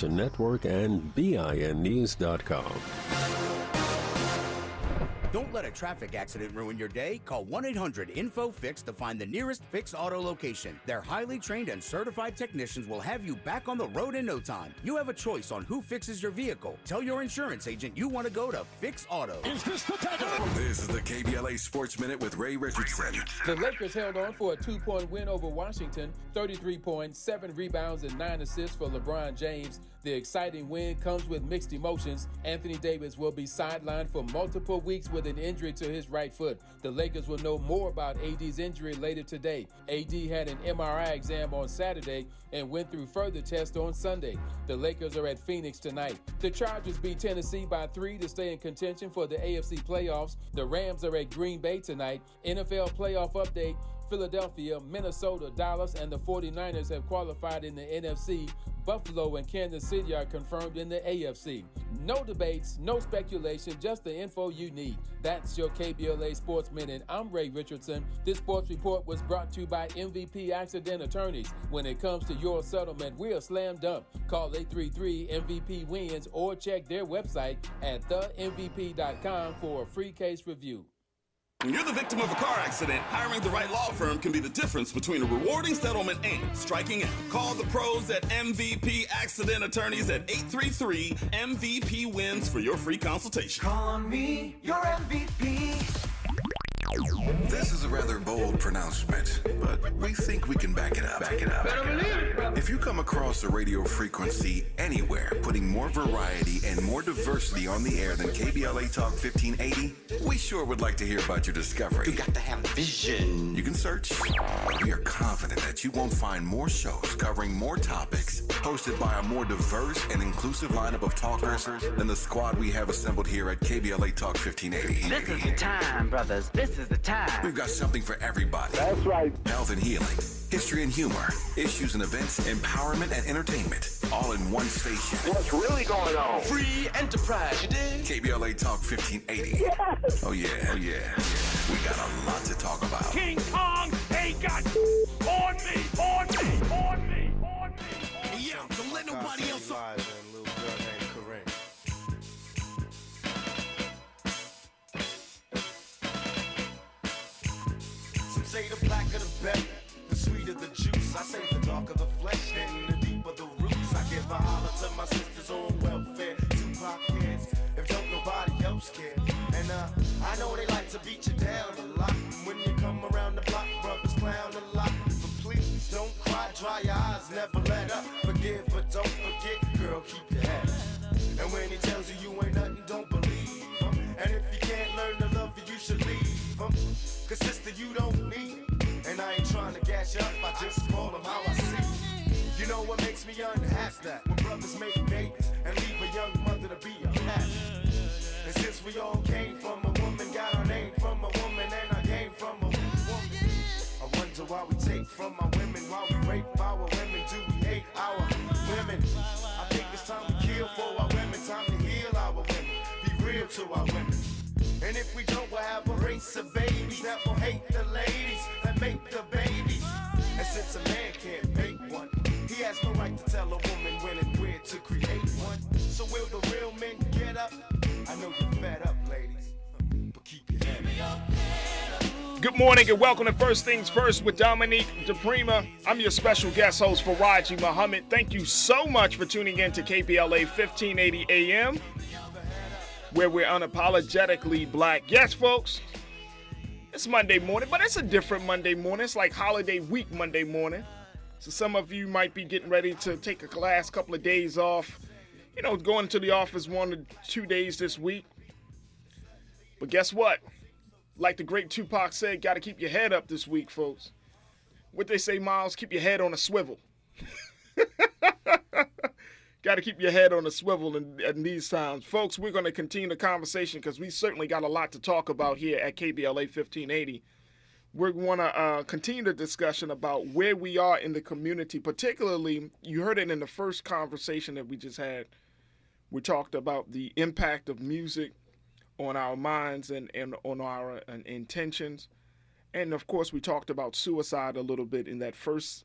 Network and BINnews.com. Don't let a traffic accident ruin your day. Call 1-800-INFO-FIX to find the nearest Fix Auto location. Their highly trained and certified technicians will have you back on the road in no time. You have a choice on who fixes your vehicle. Tell your insurance agent you want to go to Fix Auto. Is this the tackle? This is the KBLA Sports Minute with Ray Richardson. The Lakers held on for a 2-point win over Washington, 33 points, 7 rebounds, and 9 assists for LeBron James. The exciting win comes with mixed emotions. Anthony Davis will be sidelined for multiple weeks with an injury to his right foot. The Lakers will know more about AD's injury later today. AD had an MRI exam on Saturday and went through further tests on Sunday. The Lakers are at Phoenix tonight. The Chargers beat Tennessee by 3 to stay in contention for the AFC playoffs. The Rams are at Green Bay tonight. NFL playoff update. Philadelphia, Minnesota, Dallas, and the 49ers have qualified in the NFC. Buffalo and Kansas City are confirmed in the AFC. No debates, no speculation, just the info you need. That's your KBLA Sports Minute. I'm Ray Richardson. This sports report was brought to you by MVP Accident Attorneys. When it comes to your settlement, we're a slam dunk. Call 833-MVP-WINS or check their website at themvp.com for a free case review. When you're the victim of a car accident, hiring the right law firm can be the difference between a rewarding settlement and striking out. Call the pros at MVP Accident Attorneys at 833-MVP-WINS for your free consultation. Call me your MVP. This is a rather bold pronouncement, but we think we can back it up. If you come across a radio frequency anywhere putting more variety and more diversity on the air than KBLA Talk 1580, we sure would like to hear about your discovery. You got to have vision. You can search, but we are confident that you won't find more shows covering more topics, hosted by a more diverse and inclusive lineup of talkers than the squad we have assembled here at KBLA Talk 1580. This is the time, brothers. This is the time. We've got something for everybody. That's right. Health and healing, history and humor, issues and events, empowerment and entertainment, all in one station. What's really going on? Free enterprise, you dig? KBLA Talk 1580. Yes. Oh yeah. We got a lot to talk about. King Kong ain't got on me. Yo, don't let nobody else up. Say the blacker the better, the sweeter the juice. I say the darker the flesh, and the deeper the roots. I give a holler to my sisters on welfare. Tupac kids, if don't nobody else care. And I know they like to beat you down a lot. When you come around the block, brothers clown a lot. But please don't cry, dry your eyes, never let up. Forgive, but don't forget, girl, keep your head up. And when he tells you you ain't nothing, don't believe him. And if you can't learn to love you, you should leave him. Cause sister, you don't need it. And I ain't trying to gas you up, I just call them how I see it. You know what makes me unhappy? That when brothers make babies and leave a young mother to be a pastor. And since we all came from a woman, got our name from a woman, and I came from a woman. I wonder why we take from our women, why we rape our women, do we hate our women? I think it's time to kill for our women, time to heal our women, be real to our women. And if we don't, we'll have a race of babies that will hate the ladies that make the babies. And since a man can't make one, he has no right to tell a woman when and where to create one. So will the real men get up? I know you're fed up, ladies, but keep your head up. Good morning and welcome to First Things First with Dominique DiPrima. I'm your special guest host, Faraji Muhammad. Thank you so much for tuning in to KBLA 1580 AM. Where we're unapologetically black. Yes, folks, it's Monday morning, but it's a different Monday morning. It's like holiday week Monday morning. So some of you might be getting ready to take a last couple of days off, going to the office 1 or 2 days this week. But guess what? Like the great Tupac said, got to keep your head up this week, folks. What they say, Miles, keep your head on a swivel. Got to keep your head on a swivel in these times. Folks, we're going to continue the conversation because we certainly got a lot to talk about here at KBLA 1580. We're going to continue the discussion about where we are in the community, particularly, you heard it in the first conversation that we just had. We talked about the impact of music on our minds and on our intentions. And, of course, we talked about suicide a little bit in that first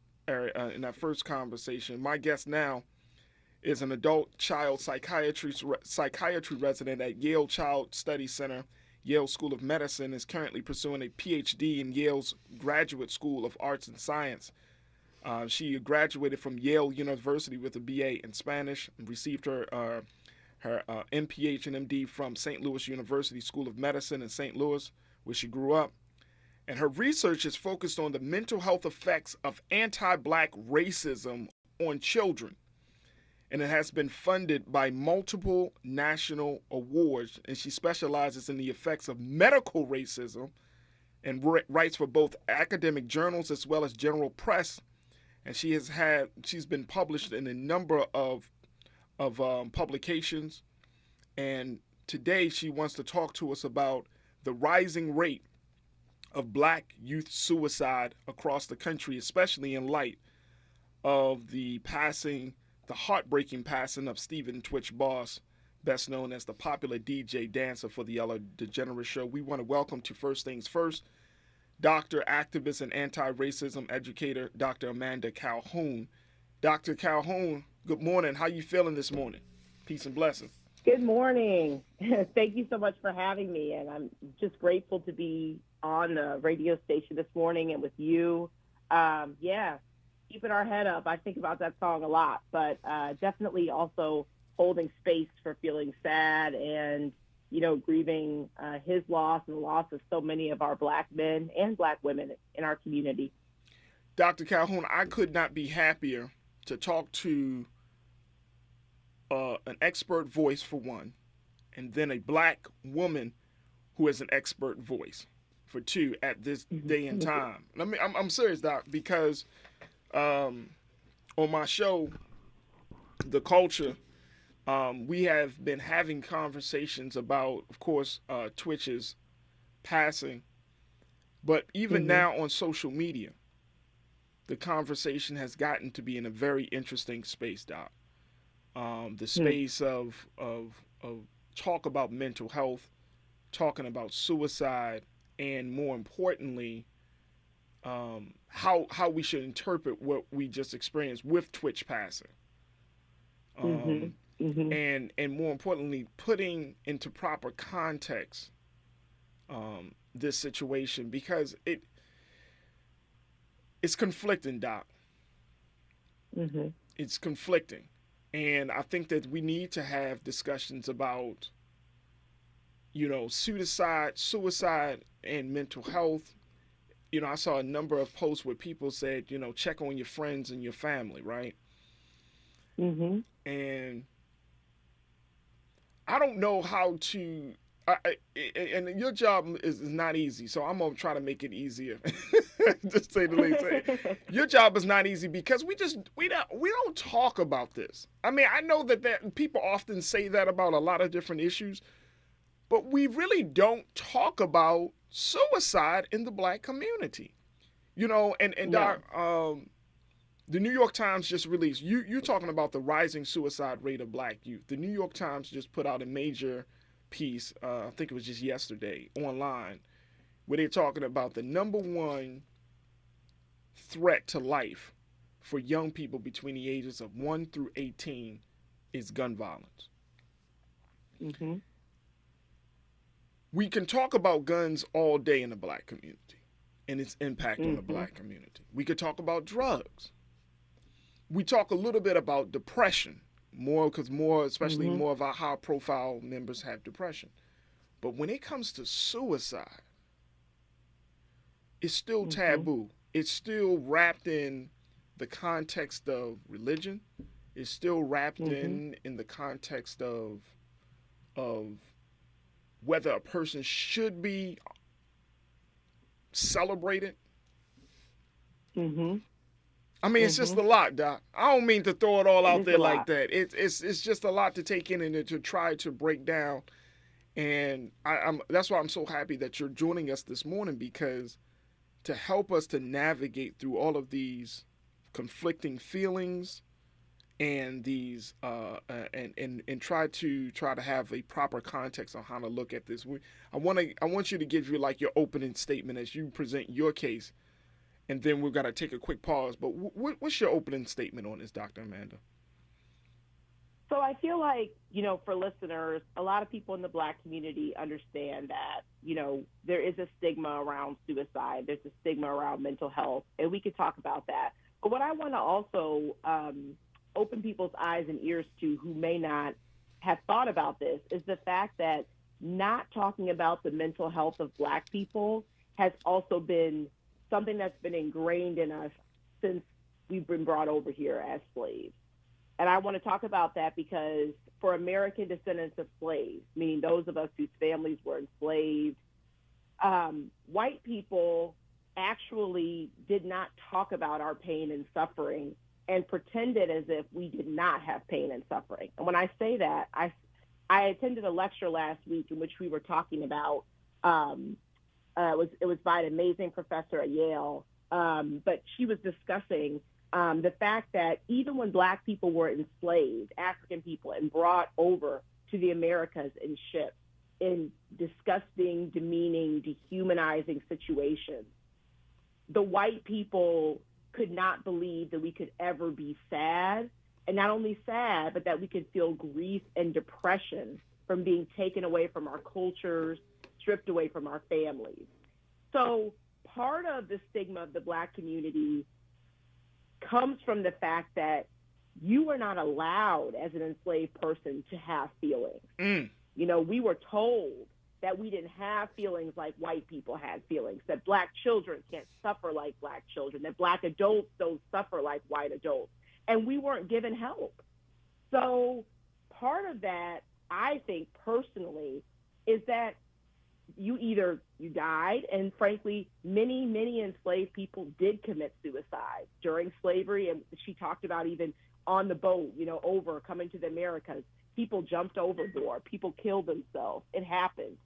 conversation. My guest now is an adult child psychiatry resident at Yale Child Study Center, Yale School of Medicine, is currently pursuing a PhD in Yale's Graduate School of Arts and Science. She graduated from Yale University with a BA in Spanish and received her MPH and MD from St. Louis University School of Medicine in St. Louis, where she grew up. And her research is focused on the mental health effects of anti-Black racism on children. And it has been funded by multiple national awards. And she specializes in the effects of medical racism and writes for both academic journals as well as general press. And she's been published in a number of publications. And today she wants to talk to us about the rising rate of Black youth suicide across the country, especially in light of the heartbreaking passing of Stephen Twitch Boss, best known as the popular DJ dancer for the Ellen DeGeneres Show. We want to welcome to First Things First, doctor, activist, and anti-racism educator, Dr. Amanda Calhoun. Dr. Calhoun, good morning. How you feeling this morning? Peace and blessings. Good morning. Thank you so much for having me. And I'm just grateful to be on the radio station this morning and with you. Keeping our head up. I think about that song a lot, but definitely also holding space for feeling sad and, grieving his loss and the loss of so many of our Black men and Black women in our community. Dr. Calhoun, I could not be happier to talk to an expert voice for one, and then a Black woman who is an expert voice for two at this day and time. I'm serious, Doc, because on my show, The Culture, we have been having conversations about, of course, Twitch's passing, but even now on social media, the conversation has gotten to be in a very interesting space, Doc. The space of talk about mental health, talking about suicide, and more importantly, how we should interpret what we just experienced with Twitch passing. And more importantly, putting into proper context this situation, because it's conflicting, Doc. It's conflicting. And I think that we need to have discussions about, suicide and mental health. I saw a number of posts where people said, check on your friends and your family, right? And I don't know how to, and your job is not easy, so I'm going to try to make it easier. Just say the least. Your job is not easy because we don't talk about this. I mean, I know that people often say that about a lot of different issues, but we really don't talk about suicide in the Black community. Doc, the New York Times just released, you're talking about the rising suicide rate of Black youth. The New York Times just put out a major piece, I think it was just yesterday, online, where they're talking about the number one threat to life for young people between the ages of 1 through 18 is gun violence. We can talk about guns all day in the Black community and its impact on the Black community. We could talk about drugs. We talk a little bit about depression, especially more of our high-profile members have depression. But when it comes to suicide, it's still taboo. It's still wrapped in the context of religion. It's still wrapped in the context of whether a person should be celebrated. I mean, it's just a lot, Doc. I don't mean to throw it all out there like that. It's just a lot to take in and to try to break down. And that's why I'm so happy that you're joining us this morning, because to help us to navigate through all of these conflicting feelings and these and try to have a proper context on how to look at this. I want you to give you like your opening statement as you present your case. And then we're going to take a quick pause. But what's your opening statement on this, Dr. Amanda? So I feel like, for listeners, a lot of people in the Black community understand that, there is a stigma around suicide. There's a stigma around mental health, and we could talk about that. But what I want to also open people's eyes and ears to who may not have thought about this is the fact that not talking about the mental health of Black people has also been something that's been ingrained in us since we've been brought over here as slaves. And I want to talk about that because for American descendants of slaves, meaning those of us whose families were enslaved, white people actually did not talk about our pain and suffering and pretended as if we did not have pain and suffering. And when I say that, I attended a lecture last week in which we were talking about, it was by an amazing professor at Yale, but she was discussing the fact that even when Black people were enslaved, African people, and brought over to the Americas in ships, in disgusting, demeaning, dehumanizing situations, the white people could not believe that we could ever be sad, and not only sad, but that we could feel grief and depression from being taken away from our cultures, stripped away from our families. So part of the stigma of the Black community comes from the fact that you were not allowed as an enslaved person to have feelings. We were told that we didn't have feelings like white people had feelings, that Black children can't suffer like Black children, that Black adults don't suffer like white adults, and we weren't given help. So part of that, I think personally, is that you died, and frankly, many enslaved people did commit suicide during slavery. And she talked about even on the boat, coming to the Americas, people jumped overboard, people killed themselves. It happened,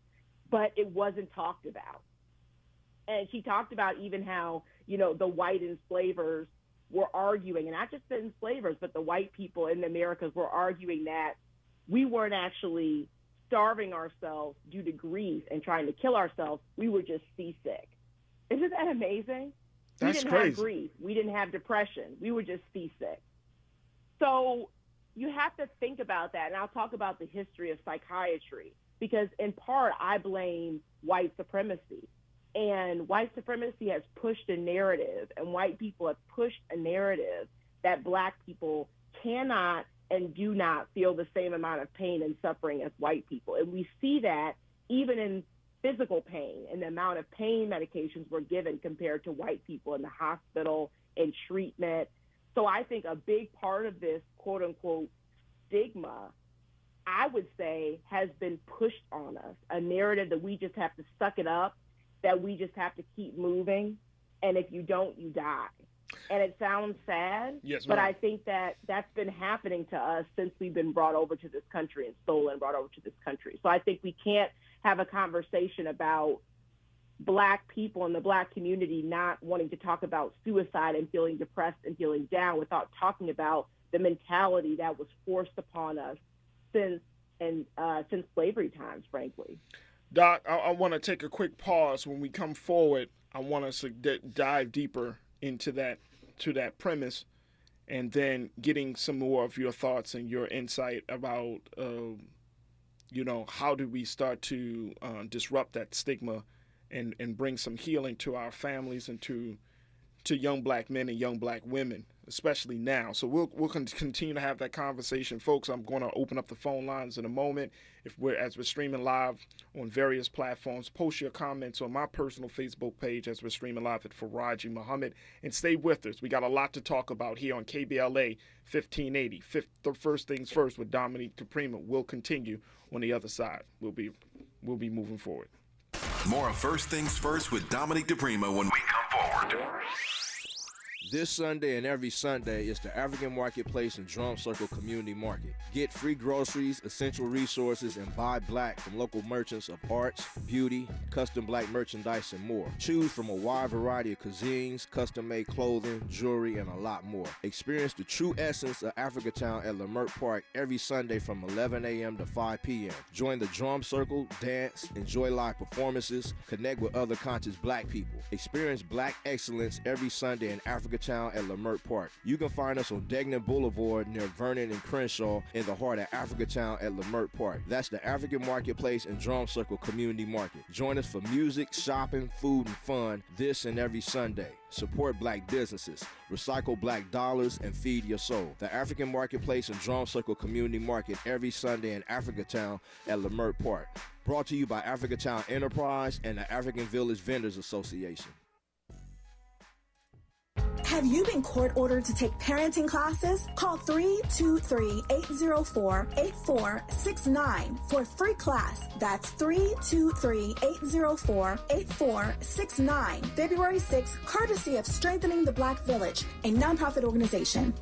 but it wasn't talked about. And she talked about even how, the white enslavers were arguing, and not just the enslavers, but the white people in the Americas were arguing that we weren't actually starving ourselves due to grief and trying to kill ourselves. We were just seasick. Isn't that amazing? That's we didn't crazy. have grief. We didn't have depression. We were just seasick. So you have to think about that. And I'll talk about the history of psychiatry because in part I blame white supremacy. And white supremacy has pushed a narrative, and white people have pushed a narrative that Black people cannot and do not feel the same amount of pain and suffering as white people. And we see that even in physical pain and the amount of pain medications were given compared to white people in the hospital and treatment. So I think a big part of this quote unquote stigma, I would say, has been pushed on us, a narrative that we just have to suck it up, that we just have to keep moving. And if you don't, you die. And it sounds sad, yes, but I think that that's been happening to us since we've been brought over to this country and stolen, brought over to this country. So I think we can't have a conversation about Black people and the Black community not wanting to talk about suicide and feeling depressed and feeling down without talking about the mentality that was forced upon us since slavery times, frankly. Doc, I want to take a quick pause. When we come forward, I want us to dive deeper into that premise, and then getting some more of your thoughts and your insight about how do we start to disrupt that stigma and bring some healing to our families and to young Black men and young Black women, especially now. So we'll continue to have that conversation, folks. I'm going to open up the phone lines in a moment. As we're streaming live on various platforms, post your comments on my personal Facebook page as we're streaming live at Faraji Muhammad, and stay with us. We got a lot to talk about here on KBLA 1580. First Things First with Dominique DiPrima will continue on the other side. We'll be moving forward. More of First Things First with Dominique DiPrima when we come forward. This Sunday and every Sunday is the African Marketplace and Drum Circle Community Market. Get free groceries, essential resources, and buy Black from local merchants of arts, beauty, custom Black merchandise, and more. Choose from a wide variety of cuisines, custom-made clothing, jewelry, and a lot more. Experience the true essence of Africatown at Lamert Park every Sunday from 11 a.m. to 5 p.m. Join the Drum Circle, dance, enjoy live performances, connect with other conscious Black people. Experience Black excellence every Sunday in Africa Africatown at Lamert Park. You can find us on Degnan Boulevard near Vernon and Crenshaw in the heart of Africatown at Lamert Park. That's the African Marketplace and Drum Circle Community Market. Join us for music, shopping, food, and fun this and every Sunday. Support black businesses, recycle black dollars, and feed your soul. The African Marketplace and Drum Circle Community Market every Sunday in Africatown at Lamert Park. Brought to you by Africatown Enterprise and the African Village Vendors Association. Have you been court ordered to take parenting classes? Call 323-804-8469 for a free class. That's 323-804-8469. February 6th, courtesy of Strengthening the Black Village, a nonprofit organization.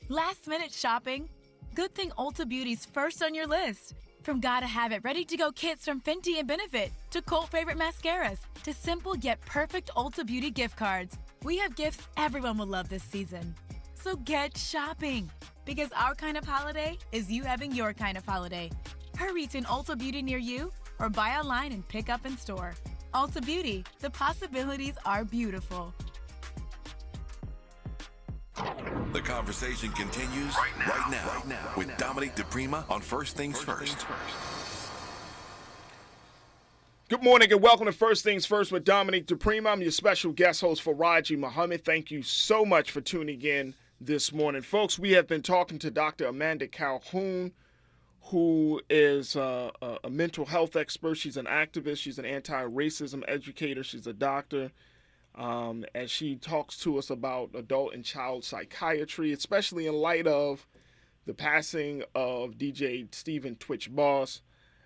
Last minute shopping? Good thing Ulta Beauty's first on your list. From Gotta Have It ready-to-go kits from Fenty and Benefit to cult favorite mascaras to simple yet perfect Ulta Beauty gift cards. We have gifts everyone will love this season. So get shopping, because our kind of holiday is you having your kind of holiday. Hurry to an Ulta Beauty near you or buy online and pick up in store. Ulta Beauty, the possibilities are beautiful. The conversation continues right now with Dominique DiPrima on First Things First. Good morning and welcome to First Things First with Dominique DiPrima. I'm your special guest host Faraji Muhammad. Thank you so much for tuning in this morning. Folks, we have been talking to Dr. Amanda Calhoun, who is a mental health expert. She's an activist. She's an anti-racism educator. She's a doctor. As she talks to us about adult and child psychiatry, especially in light of the passing of DJ Stephen Twitch Boss,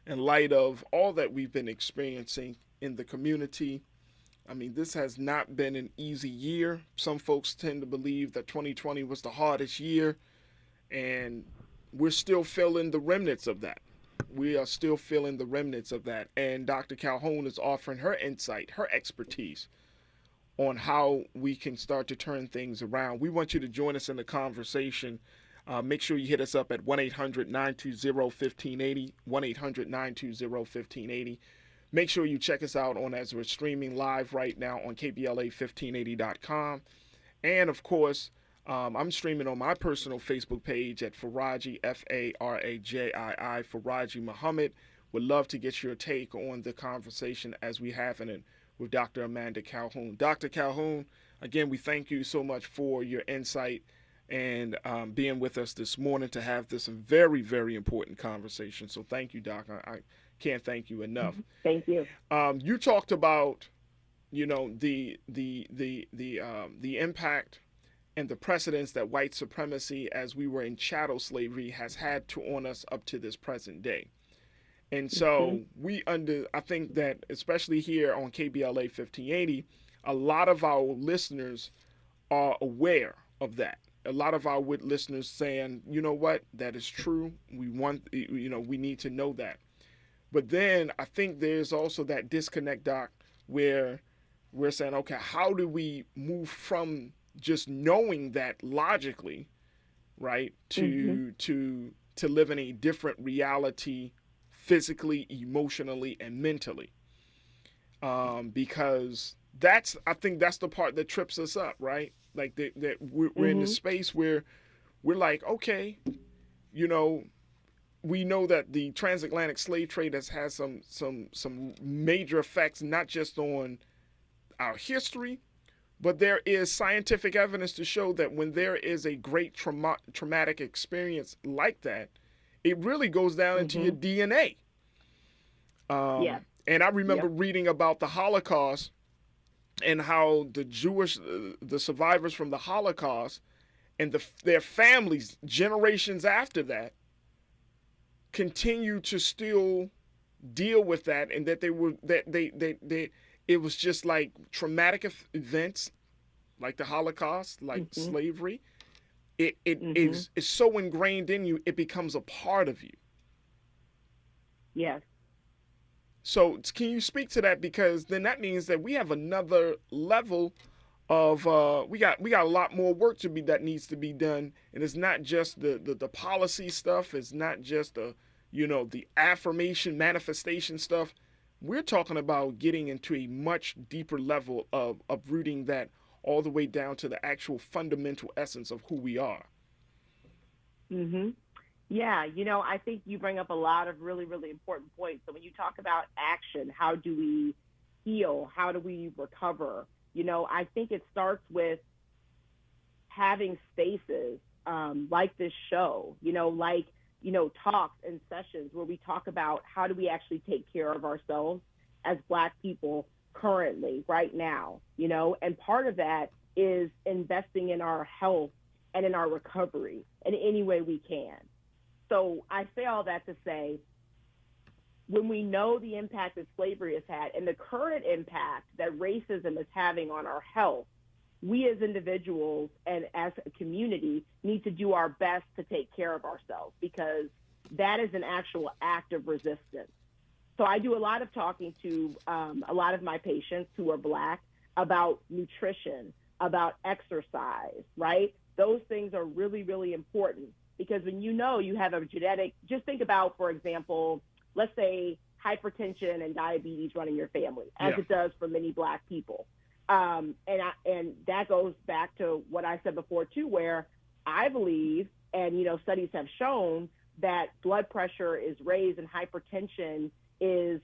in light of all that we've been experiencing in the community. I mean, this has not been an easy year. Some folks tend to believe that 2020 was the hardest year, and we're still feeling the remnants of that. We are still feeling the remnants of that. And Dr. Calhoun is offering her insight, her expertise on how we can start to turn things around. We want you to join us in the conversation. Make sure you hit us up at 1-800-920-1580, 1-800-920-1580. Make sure you check us out as we're streaming live right now on KBLA1580.com. And, of course, I'm streaming on my personal Facebook page at Faraji, F-A-R-A-J-I-I, Faraji Muhammad. Would love to get your take on the conversation as we have it with Dr. Amanda Calhoun. Dr. Calhoun, again, we thank you so much for your insight and being with us this morning to have this very, very important conversation. So thank you, Doc. I can't thank you enough. Thank you. You talked about, the impact and the precedence that white supremacy, as we were in chattel slavery, has had on us up to this present day. And so I think that especially here on KBLA 1580, a lot of our listeners are aware of that. A lot of our listeners saying, you know what, that is true. We need to know that. But then I think there's also that disconnect, Doc, where we're saying, okay, how do we move from just knowing that logically, right, to live in a different reality, physically, emotionally, and mentally, because I think that's the part that trips us up, right? Like that we're in this space where we're like, okay, we know that the transatlantic slave trade has had some major effects, not just on our history, but there is scientific evidence to show that when there is a great traumatic experience like that, it really goes down into your DNA. And I remember reading about the Holocaust and how the survivors from the Holocaust and their families, generations after that, continue to still deal with that, and that it was just like traumatic events, like the Holocaust, like slavery. It is so ingrained in you, it becomes a part of you. Yes. So can you speak to that? Because then that means that we have another level of we got a lot more work that needs to be done, and it's not just the policy stuff. It's not just the affirmation manifestation stuff. We're talking about getting into a much deeper level of uprooting that all the way down to the actual fundamental essence of who we are. Yeah, I think you bring up a lot of really, really important points. So when you talk about action, how do we heal? How do we recover? I think it starts with having spaces like this show, talks and sessions where we talk about how do we actually take care of ourselves as Black people currently, right now, and part of that is investing in our health and in our recovery in any way we can. So I say all that to say, when we know the impact that slavery has had and the current impact that racism is having on our health, we as individuals and as a community need to do our best to take care of ourselves, because that is an actual act of resistance. So I do a lot of talking to a lot of my patients who are Black about nutrition, about exercise, right? Those things are really, really important, because when you have a genetic, just think about, for example, let's say hypertension and diabetes run in your family, as it does for many Black people. And that goes back to what I said before too, where I believe, and studies have shown that blood pressure is raised and hypertension is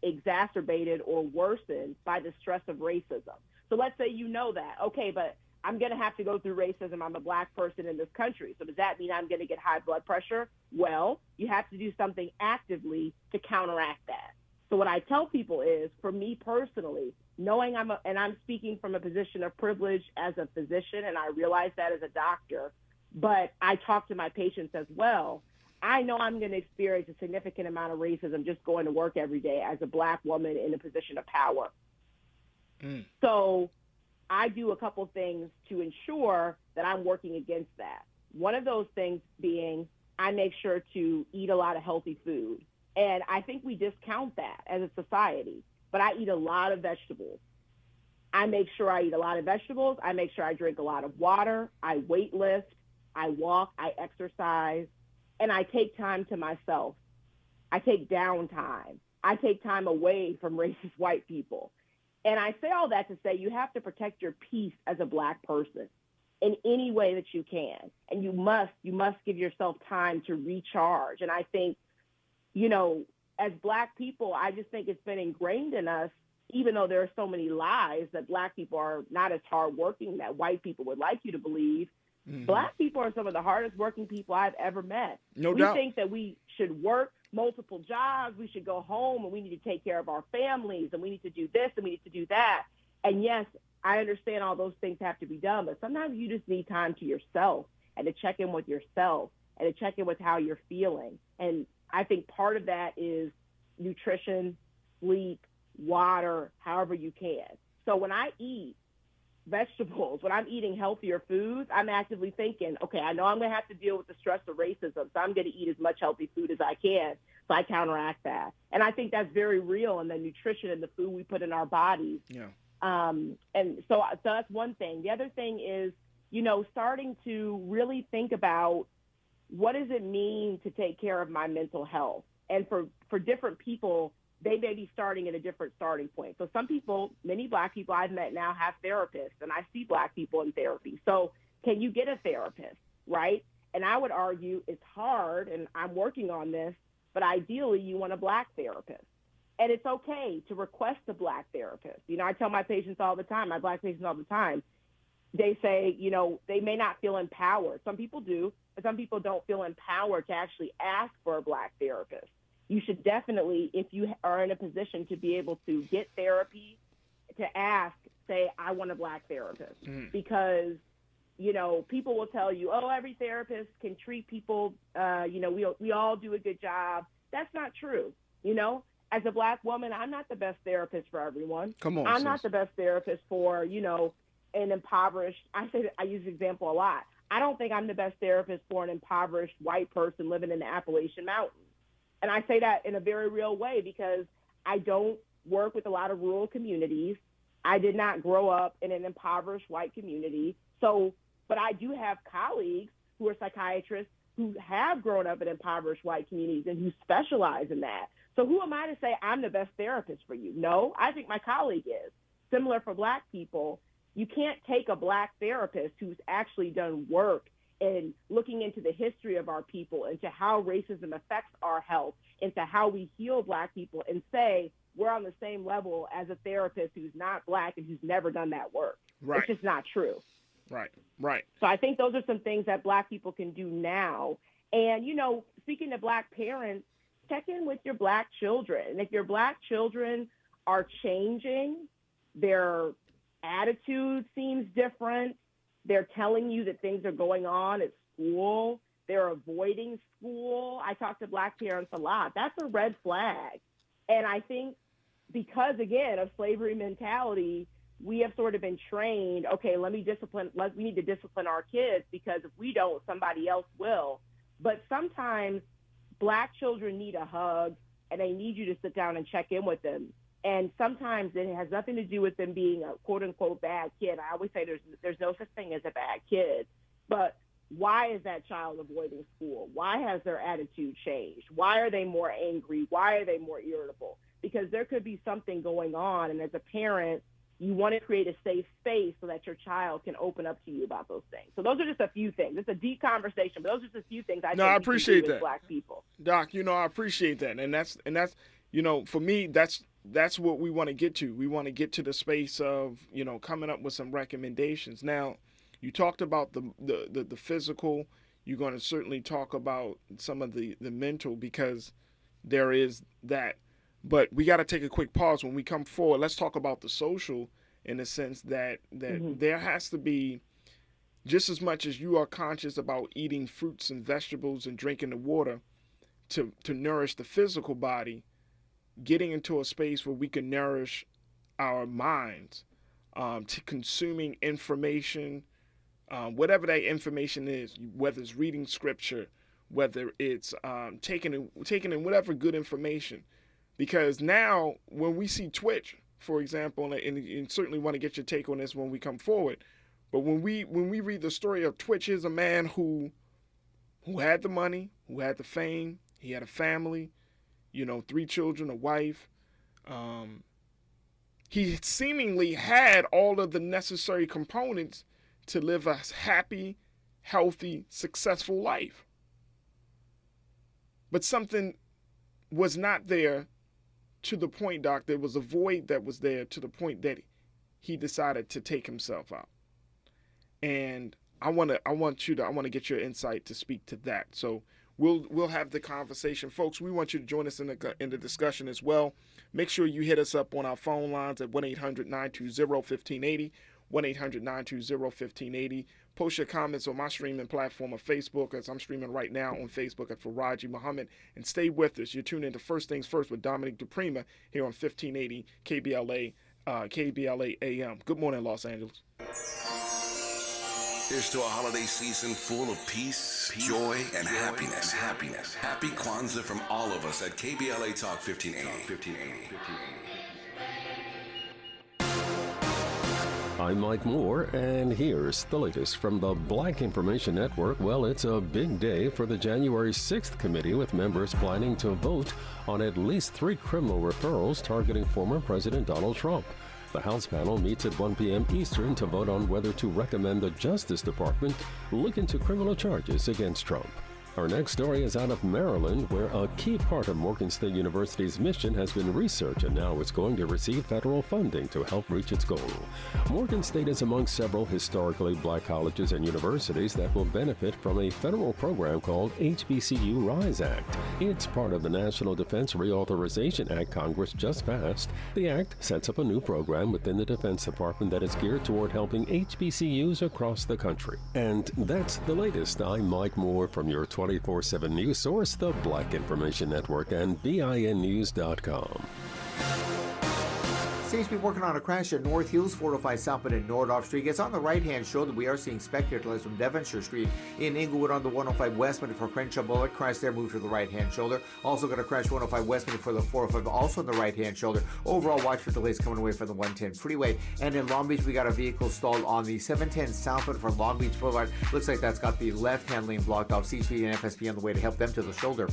exacerbated or worsened by the stress of racism. So let's say that, okay, but I'm going to have to go through racism. I'm a Black person in this country. So does that mean I'm going to get high blood pressure? Well, you have to do something actively to counteract that. So what I tell people is, for me personally, knowing I'm speaking from a position of privilege as a physician, and I realize that as a doctor, but I talk to my patients as well. I know I'm going to experience a significant amount of racism just going to work every day as a Black woman in a position of power. So I do a couple things to ensure that I'm working against that. One of those things being, I make sure to eat a lot of healthy food. And I think we discount that as a society, but I eat a lot of vegetables. I make sure I eat a lot of vegetables. I make sure I drink a lot of water. I weight lift. I walk. I exercise. And I take time to myself. I take downtime. I take time away from racist white people. And I say all that to say you have to protect your peace as a Black person in any way that you can. And you must give yourself time to recharge. And I think, as Black people, I just think it's been ingrained in us, even though there are so many lies that Black people are not as hardworking that white people would like you to believe. Black people are some of the hardest working people I've ever met. No doubt. We think that we should work multiple jobs, we should go home, and we need to take care of our families, and we need to do this, and we need to do that. And yes, I understand all those things have to be done, but sometimes you just need time to yourself and to check in with yourself and to check in with how you're feeling. And I think part of that is nutrition, sleep, water, however you can. So when I eat vegetables, when I'm eating healthier foods, I'm actively thinking, okay, I know I'm going to have to deal with the stress of racism, so I'm going to eat as much healthy food as I can, so I counteract that. And I think that's very real in the nutrition and the food we put in our bodies. And so that's one thing. The other thing is, starting to really think about, what does it mean to take care of my mental health? And for different people, they may be starting at a different starting point. So some people, many Black people I've met now have therapists, and I see Black people in therapy. So can you get a therapist, right? And I would argue it's hard, and I'm working on this, but ideally you want a Black therapist. And it's okay to request a Black therapist. I tell my patients all the time, my Black patients all the time, they say, they may not feel empowered. Some people do, but some people don't feel empowered to actually ask for a Black therapist. You should definitely, if you are in a position to be able to get therapy, to ask, say, I want a Black therapist. Because, people will tell you, oh, every therapist can treat people, we all do a good job. That's not true. As a Black woman, I'm not the best therapist for everyone. Come on, I'm not the best therapist for, an impoverished, I use the example a lot. I don't think I'm the best therapist for an impoverished white person living in the Appalachian Mountains. And I say that in a very real way, because I don't work with a lot of rural communities. I did not grow up in an impoverished white community. But I do have colleagues who are psychiatrists who have grown up in impoverished white communities and who specialize in that. So who am I to say I'm the best therapist for you? No, I think my colleague is. Similar for Black people, You can't take a Black therapist who's actually done work in looking into the history of our people, into how racism affects our health, into how we heal Black people, and say we're on the same level as a therapist who's not Black and who's never done that work. Right. It's just not true. Right, right. So I think those are some things that Black people can do now. And, speaking to Black parents, check in with your Black children. And if your Black children are changing, their attitude seems different, they're telling you that things are going on at school, they're avoiding school. I talk to Black parents a lot. That's a red flag. And I think because, again, of slavery mentality, we have sort of been trained, okay, we need to discipline our kids, because if we don't, somebody else will. But sometimes Black children need a hug, and they need you to sit down and check in with them. And sometimes it has nothing to do with them being a quote-unquote bad kid. I always say there's no such thing as a bad kid. But why is that child avoiding school? Why has their attitude changed? Why are they more angry? Why are they more irritable? Because there could be something going on. And as a parent, you want to create a safe space so that your child can open up to you about those things. So those are just a few things. It's a deep conversation, but those are just a few things I appreciate that. Black people. Doc, I appreciate that. And that's for me, that's what we want to get to. We want to get to the space of, coming up with some recommendations. Now, you talked about the physical. You're going to certainly talk about some of the mental, because there is that. But we got to take a quick pause when we come forward. Let's talk about the social, in the sense that there has to be, just as much as you are conscious about eating fruits and vegetables and drinking the water to nourish the physical body, getting into a space where we can nourish our minds, to consuming information, whatever that information is, whether it's reading scripture, whether it's taking in whatever good information. Because now when we see Twitch, for example, and certainly want to get your take on this when we come forward, but when we read the story of Twitch, here's a man who had the money, who had the fame, he had a family, 3 children, a wife. He seemingly had all of the necessary components to live a happy, healthy, successful life. But something was not there, to the point, Doc, there was a void that was there, to the point that he decided to take himself out. And I want to get your insight to speak to that. So we'll have the conversation. Folks, we want you to join us in the discussion as well. Make sure you hit us up on our phone lines at 1-800-920-1580, 1-800-920-1580. Post your comments on my streaming platform of Facebook, as I'm streaming right now on Facebook at Faraji Muhammad. And stay with us. You're tuned into First Things First with Dominique DiPrima here on 1580 KBLA AM. Good morning, Los Angeles. Here's to a holiday season full of peace, joy, and happiness. Happy Kwanzaa from all of us at KBLA Talk 1580. I'm Mike Moore, and here's the latest from the Black Information Network. Well, it's a big day for the January 6th committee, with members planning to vote on at least 3 criminal referrals targeting former President Donald Trump. The House panel meets at 1 p.m. Eastern to vote on whether to recommend the Justice Department look into criminal charges against Trump. Our next story is out of Maryland, where a key part of Morgan State University's mission has been research, and now it's going to receive federal funding to help reach its goal. Morgan State is among several historically black colleges and universities that will benefit from a federal program called HBCU RISE Act. It's part of the National Defense Reauthorization Act Congress just passed. The act sets up a new program within the Defense Department that is geared toward helping HBCUs across the country. And that's the latest. I'm Mike Moore from your 24/7 news source, the Black Information Network, and BINnews.com. Seems to be working on a crash at North Hills, 405 southbound and Nordhoff Street. It's on the right-hand shoulder. We are seeing spectator lights from Devonshire Street in Inglewood on the 105 westbound for Crenshaw Boulevard. Crash there, move to the right-hand shoulder. Also going to crash 105 westbound for the 405, also on the right-hand shoulder. Overall, watch for delays coming away from the 110 freeway. And in Long Beach, we got a vehicle stalled on the 710 southbound for Long Beach Boulevard. Looks like that's got the left-hand lane blocked off. CHP and FSP on the way to help them to the shoulder.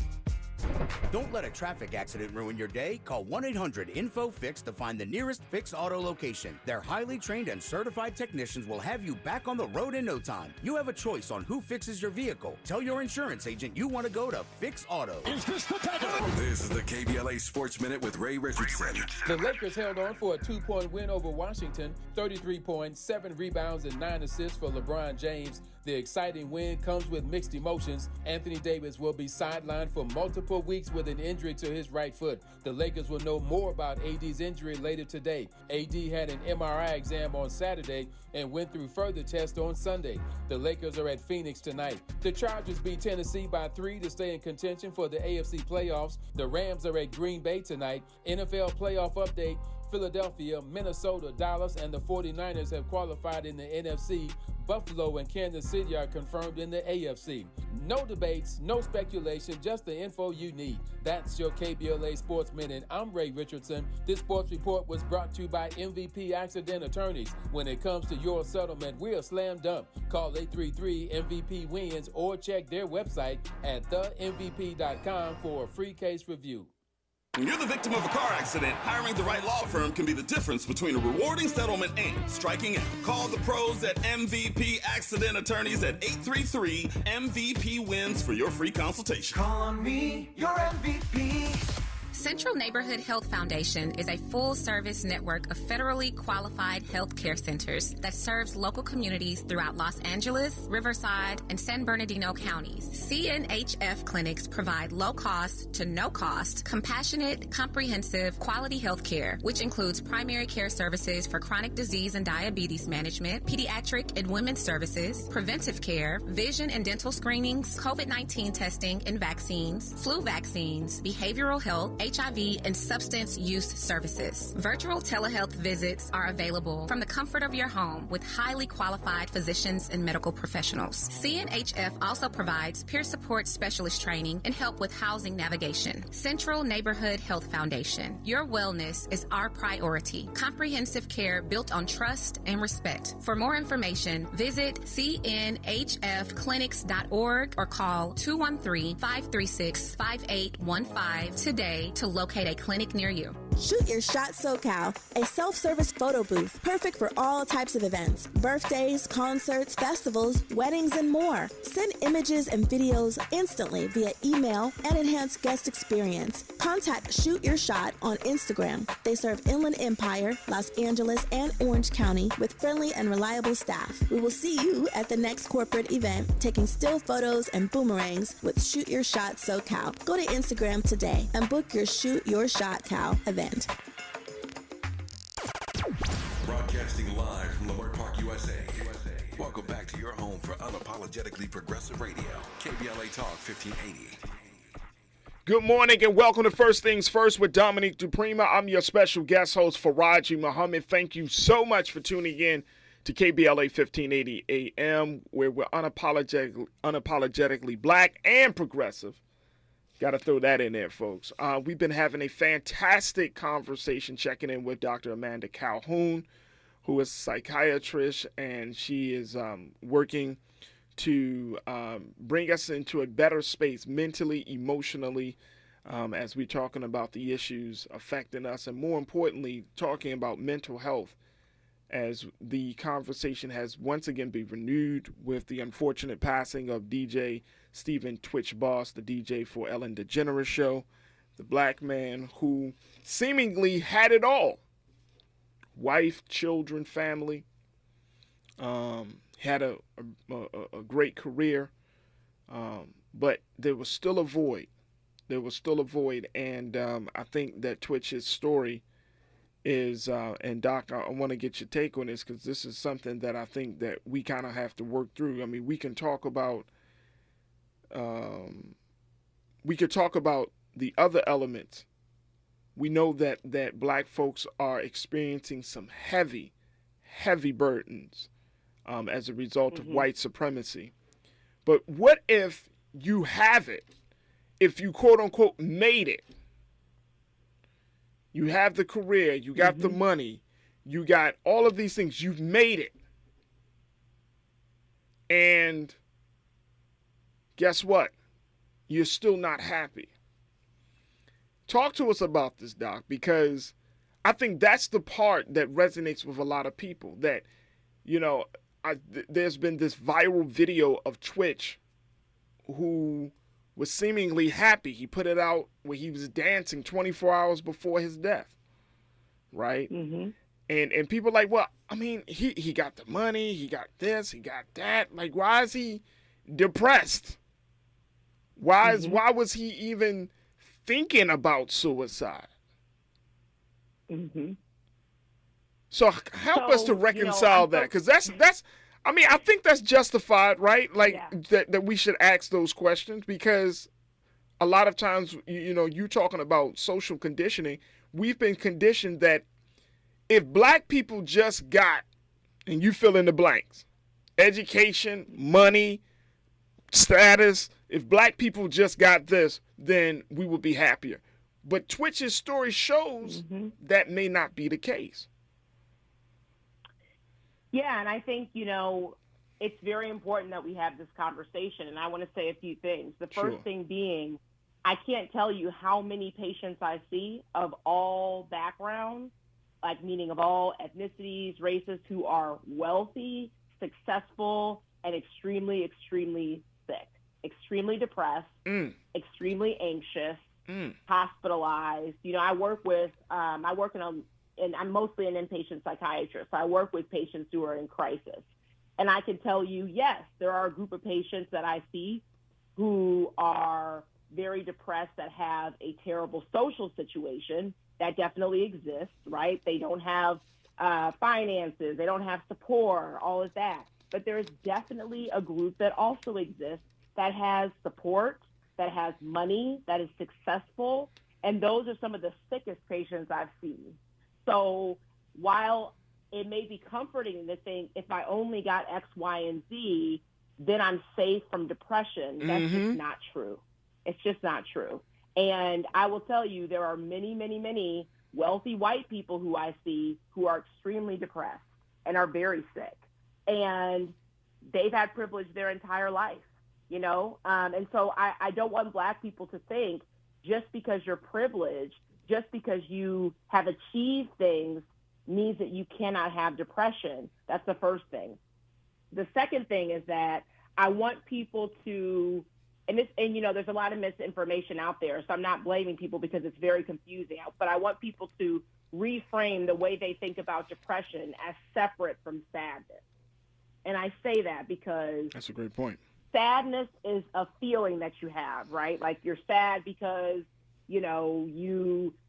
Don't let a traffic accident ruin your day. Call 1-800-INFO-FIX to find the nearest Fix Auto location. Their highly trained and certified technicians will have you back on the road in no time. You have a choice on who fixes your vehicle. Tell your insurance agent you want to go to Fix Auto. This is the KBLA Sports Minute with Ray Richardson. The Lakers held on for a 2-point win over Washington, 33 points, 7 rebounds, and 9 assists for LeBron James. The exciting win comes with mixed emotions. Anthony Davis will be sidelined for multiple weeks with an injury to his right foot. The Lakers will know more about AD's injury later today. AD had an MRI exam on Saturday and went through further tests on Sunday. The Lakers are at Phoenix tonight. The Chargers beat Tennessee by 3 to stay in contention for the AFC playoffs. The Rams are at Green Bay tonight. NFL playoff update. Philadelphia, Minnesota, Dallas, and the 49ers have qualified in the NFC. Buffalo and Kansas City are confirmed in the AFC. No debates, no speculation, just the info you need. That's your KBLA Sports Minute. I'm Ray Richardson. This sports report was brought to you by MVP Accident Attorneys. When it comes to your settlement, we're a slam dunk. Call 833-MVP-WINS or check their website at themvp.com for a free case review. When you're the victim of a car accident, hiring the right law firm can be the difference between a rewarding settlement and striking out. Call the pros at MVP Accident Attorneys at 833-MVP-WINS for your free consultation. Call on me, your MVP. Central Neighborhood Health Foundation is a full-service network of federally qualified health care centers that serves local communities throughout Los Angeles, Riverside, and San Bernardino counties. CNHF clinics provide low-cost to no-cost, compassionate, comprehensive, quality health care, which includes primary care services for chronic disease and diabetes management, pediatric and women's services, preventive care, vision and dental screenings, COVID-19 testing and vaccines, flu vaccines, behavioral health, HIV, and substance use services. Virtual telehealth visits are available from the comfort of your home with highly qualified physicians and medical professionals. CNHF also provides peer support specialist training and help with housing navigation. Central Neighborhood Health Foundation. Your wellness is our priority. Comprehensive care built on trust and respect. For more information, visit cnhfclinics.org or call 213-536-5815 today to locate a clinic near you. Shoot Your Shot SoCal, a self-service photo booth perfect for all types of events, birthdays, concerts, festivals, weddings, and more. Send images and videos instantly via email and enhance guest experience. Contact Shoot Your Shot on Instagram. They serve Inland Empire, Los Angeles, and Orange County with friendly and reliable staff. We will see you at the next corporate event, taking still photos and boomerangs with Shoot Your Shot SoCal. Go to Instagram today and book your Shoot Your Shot Cal event. Broadcasting live from Leimert Park, USA. Welcome back to your home for unapologetically progressive radio. KBLA Talk 1580. Good morning and welcome to First Things First with Dominique DiPrima. I'm your special guest host, Faraji Muhammad. Thank you so much for tuning in to KBLA 1580 AM, where we're unapologetically black and progressive. Got to throw that in there, folks. We've been having a fantastic conversation checking in with Dr. Amanda Calhoun, who is a psychiatrist, and she is working to bring us into a better space mentally, emotionally, as we're talking about the issues affecting us, and more importantly, talking about mental health, as the conversation has once again been renewed with the unfortunate passing of DJ Stephen Twitch Boss, the DJ for Ellen DeGeneres Show, the black man who seemingly had it all. Wife, children, family, had a great career, but there was still a void. And I think that Twitch's story is, and Doc, I want to get your take on this, because this is something that I think that we kind of have to work through. I mean, we can talk about the other elements. We know that black folks are experiencing some heavy burdens as a result of white supremacy. But what if you have it? If you quote unquote made it? You have the career, you got the money, you got all of these things, you've made it. And guess what? You're still not happy. Talk to us about this, Doc, because I think that's the part that resonates with a lot of people. That, there's been this viral video of Twitch who was seemingly happy. He put it out where he was dancing 24 hours before his death, right? Mm-hmm. And people are like, well, I mean, he got the money, he got this, he got that. Like, why is he depressed? Why was he even thinking about suicide? Mm-hmm. So help us to reconcile that, because that's. I mean, I think that's justified, right? Like that we should ask those questions, because a lot of times, you talking about social conditioning. We've been conditioned that if black people just got, and you fill in the blanks, education, money, status, if black people just got this, then we would be happier. But Twitch's story shows that may not be the case. Yeah, and I think, it's very important that we have this conversation, and I want to say a few things. The first thing being, I can't tell you how many patients I see of all backgrounds, like meaning of all ethnicities, races, who are wealthy, successful, and extremely, extremely sick, extremely depressed, extremely anxious, hospitalized. I work and I'm mostly an inpatient psychiatrist. So I work with patients who are in crisis. And I can tell you, yes, there are a group of patients that I see who are very depressed, that have a terrible social situation. That definitely exists, right? They don't have finances, they don't have support, all of that. But there's definitely a group that also exists that has support, that has money, that is successful. And those are some of the sickest patients I've seen. So while it may be comforting to think if I only got X, Y, and Z, then I'm safe from depression, that's just not true. It's just not true. And I will tell you, there are many, many, many wealthy white people who I see who are extremely depressed and are very sick. And they've had privilege their entire life, And so I don't want black people to think just because you're privileged, just because you have achieved things, means that you cannot have depression. That's the first thing. The second thing is that I want people to, and there's a lot of misinformation out there, so I'm not blaming people because it's very confusing, but I want people to reframe the way they think about depression as separate from sadness. And I say that because that's a great point. Sadness is a feeling that you have, right? Like you're sad because,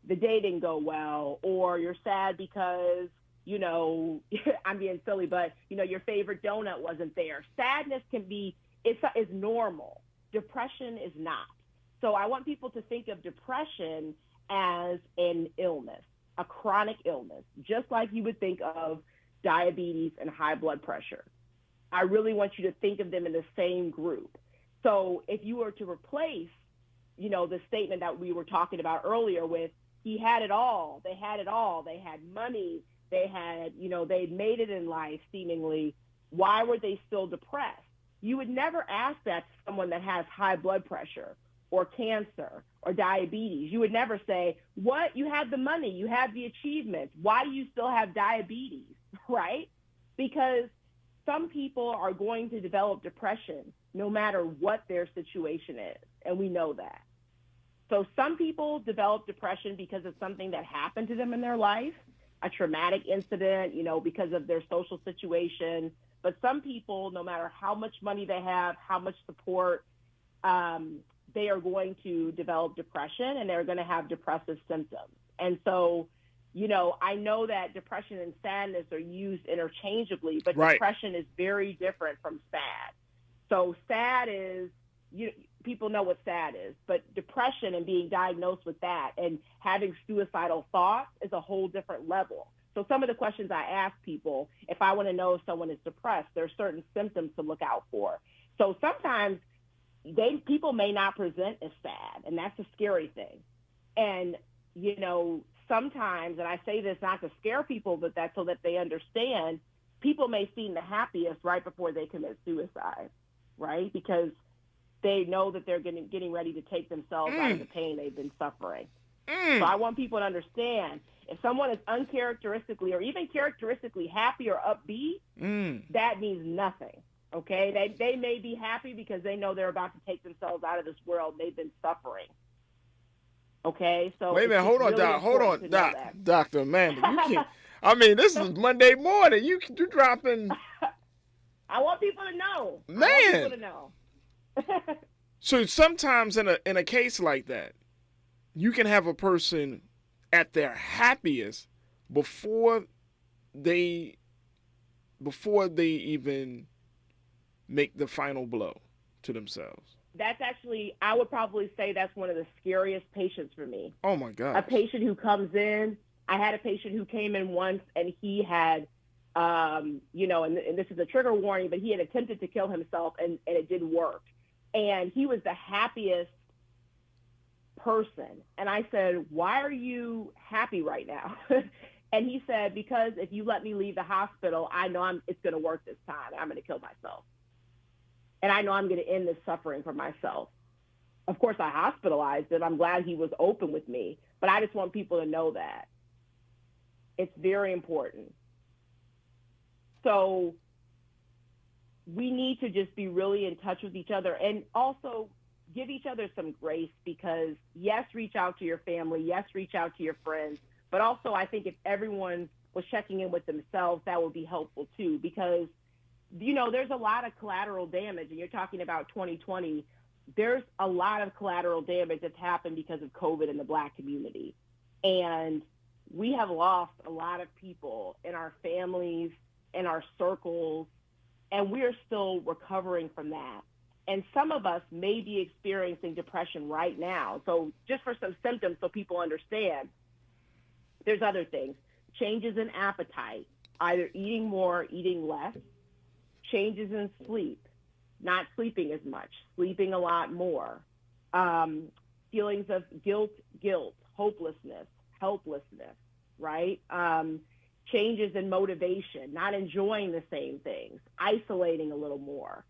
the day didn't go well, or you're sad because, I'm being silly, but, your favorite donut wasn't there. Sadness is normal. Depression is not. So I want people to think of depression as an illness, a chronic illness, just like you would think of diabetes and high blood pressure. I really want you to think of them in the same group. So if you were to replace, the statement that we were talking about earlier with, he had it all, they had it all, they had money, they had, they'd made it in life seemingly, why were they still depressed? You would never ask that to someone that has high blood pressure or cancer or diabetes. You would never say, what? You had the money, you had the achievements. Why do you still have diabetes, right? Because some people are going to develop depression no matter what their situation is, and we know that. So some people develop depression because of something that happened to them in their life, a traumatic incident, because of their social situation. But some people, no matter how much money they have, how much support, they are going to develop depression, and they're going to have depressive symptoms. And so, I know that depression and sadness are used interchangeably, but depression is very different from sad. So sad is, people know what sad is, but depression and being diagnosed with that and having suicidal thoughts is a whole different level. So some of the questions I ask people, if I want to know if someone is depressed, there are certain symptoms to look out for. So sometimes people may not present as sad, and that's a scary thing. And, sometimes, and I say this not to scare people, but that's so that they understand, people may seem the happiest right before they commit suicide, right? Because they know that they're getting ready to take themselves out of the pain they've been suffering. So I want people to understand, if someone is uncharacteristically or even characteristically happy or upbeat, that means nothing, okay? They may be happy because they know they're about to take themselves out of this world. They've been suffering, okay? So wait a minute, hold on, Doc. Dr. Amanda. You can't. I mean, this is Monday morning. You dropping. I want people to know. Man. I want people to know. So sometimes in a case like that, you can have a person at their happiest before they even make the final blow to themselves. That's actually, I would probably say that's one of the scariest patients for me. Oh my God. A patient who comes in, I had a patient who came in once and he had, and this is a trigger warning, but he had attempted to kill himself and it didn't work. And he was the happiest person. And I said, why are you happy right now? And he said, because if you let me leave the hospital, I know it's going to work this time. I'm going to kill myself. And I know I'm going to end this suffering for myself. Of course, I hospitalized him. I'm glad he was open with me. But I just want people to know that. It's very important. So we need to just be really in touch with each other and also give each other some grace, because yes, reach out to your family. Yes, reach out to your friends. But also I think if everyone was checking in with themselves, that would be helpful too, because, there's a lot of collateral damage, and you're talking about 2020. There's a lot of collateral damage that's happened because of COVID in the Black community. And we have lost a lot of people in our families, in our circles, and we're still recovering from that. And some of us may be experiencing depression right now. So just for some symptoms so people understand, there's other things. Changes in appetite, either eating more, eating less. Changes in sleep, not sleeping as much, sleeping a lot more. Feelings of guilt, hopelessness, helplessness, right? Changes in motivation, not enjoying the same things, isolating a little more.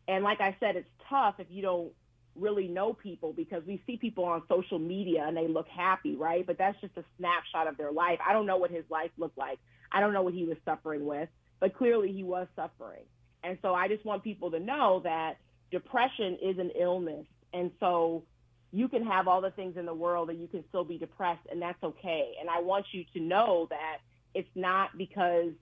And like I said, it's tough if you don't really know people, because we see people on social media and they look happy, right? But that's just a snapshot of their life. I don't know what his life looked like. I don't know what he was suffering with, but clearly he was suffering. And so I just want people to know that depression is an illness. And so you can have all the things in the world and you can still be depressed, and that's okay. And I want you to know that it's not because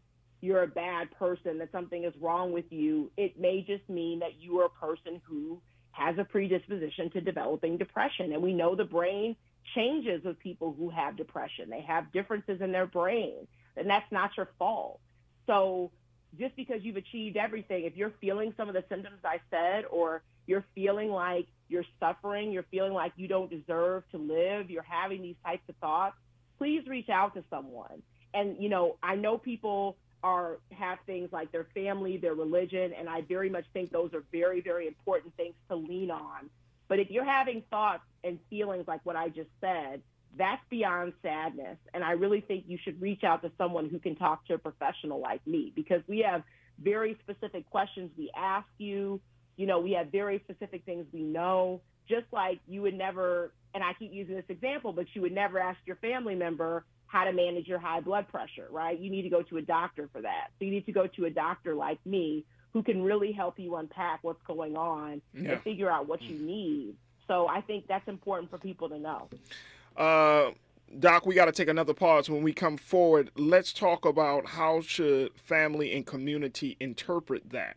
you're a bad person, that something is wrong with you. It may just mean that you are a person who has a predisposition to developing depression. And we know the brain changes with people who have depression. They have differences in their brain, and that's not your fault. So just because you've achieved everything, if you're feeling some of the symptoms I said, or you're feeling like you're suffering, you're feeling like you don't deserve to live, you're having these types of thoughts, please reach out to someone. And, I know people have things like their family, their religion, and I very much think those are very, very important things to lean on. But if you're having thoughts and feelings like what I just said, that's beyond sadness. And I really think you should reach out to someone who can talk to a professional like me, because we have very specific questions we ask you. We have very specific things we know, just like you would never, and I keep using this example, but you would never ask your family member how to manage your high blood pressure, right? You need to go to a doctor for that. So you need to go to a doctor like me who can really help you unpack what's going on and figure out what you need. So I think that's important for people to know. Doc, we got to take another pause. When we come forward, let's talk about how should family and community interpret that.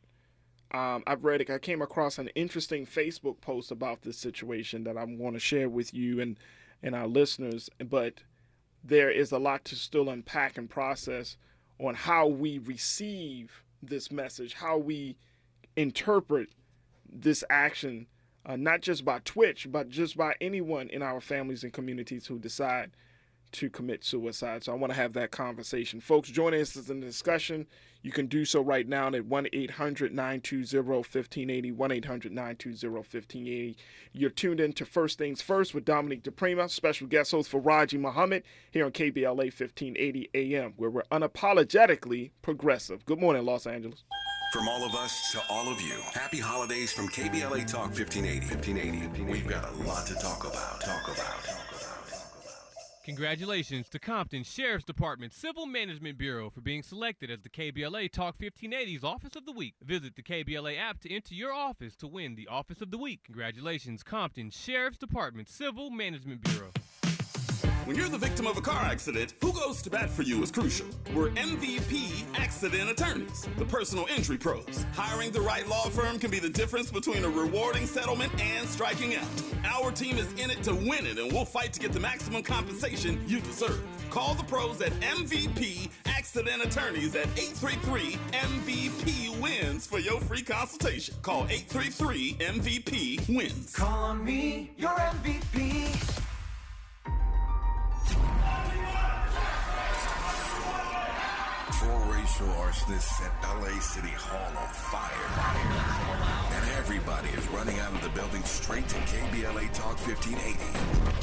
I came across an interesting Facebook post about this situation that I want to share with you and our listeners, but there is a lot to still unpack and process on how we receive this message, how we interpret this action, not just by Twitch, but just by anyone in our families and communities who decide to commit suicide. So I want to have that conversation. Folks, join us in the discussion. You can do so right now at 1-800-920-1580, 1-800-920-1580. You're tuned in to First Things First with Dominique DiPrima, special guest host for Raji Muhammad here on KBLA 1580 AM, where we're unapologetically progressive. Good morning, Los Angeles. From all of us to all of you, happy holidays from KBLA Talk 1580. We've got a lot to talk about. Congratulations to Compton Sheriff's Department Civil Management Bureau for being selected as the KBLA Talk 1580's Office of the Week. Visit the KBLA app to enter your office to win the Office of the Week. Congratulations, Compton Sheriff's Department Civil Management Bureau. When you're the victim of a car accident, who goes to bat for you is crucial. We're MVP accident attorneys, the personal injury pros. Hiring the right law firm can be the difference between a rewarding settlement and striking out. Our team is in it to win it, and we'll fight to get the maximum compensation you deserve. Call the pros at MVP accident attorneys at 833-MVP-WINS for your free consultation. Call 833-MVP-WINS. Call on me, your MVP. Four racial arsonists set LA City Hall on fire. And everybody is running out of the building straight to KBLA Talk 1580.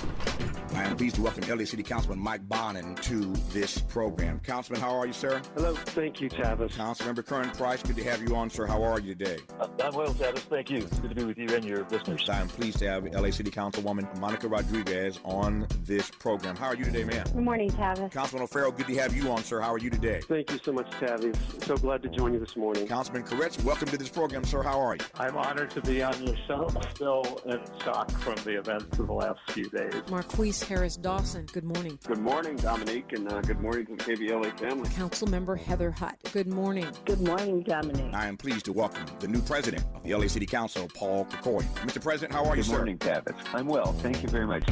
I am pleased to welcome LA City Councilman Mike Bonin to this program. Councilman, how are you, sir? Hello, thank you, Tavis. Councilmember Kern Price, good to have you on, sir. How are you today? I'm well, Tavis. Thank you. Good to be with you and your listeners. I am pleased to have LA City Councilwoman Monica Rodriguez on this program. How are you today, ma'am? Good morning, Tavis. Councilman O'Farrell, good to have you on, sir. How are you today? Thank you so much, Tavis. So glad to join you this morning. Councilman Koretz, welcome to this program, sir. How are you? I'm honored to be on your show. Still in shock from the events of the last few days. Marquise Harris Dawson, good morning. Good morning, Dominique, and good morning to the KBLA family. Councilmember Heather Hutt, good morning. Good morning, Dominique. I am pleased to welcome the new president of the LA City Council, Paul Kerkoyan. Mr. President, how are you, sir? Good morning, Tavis. I'm well. Thank you very much.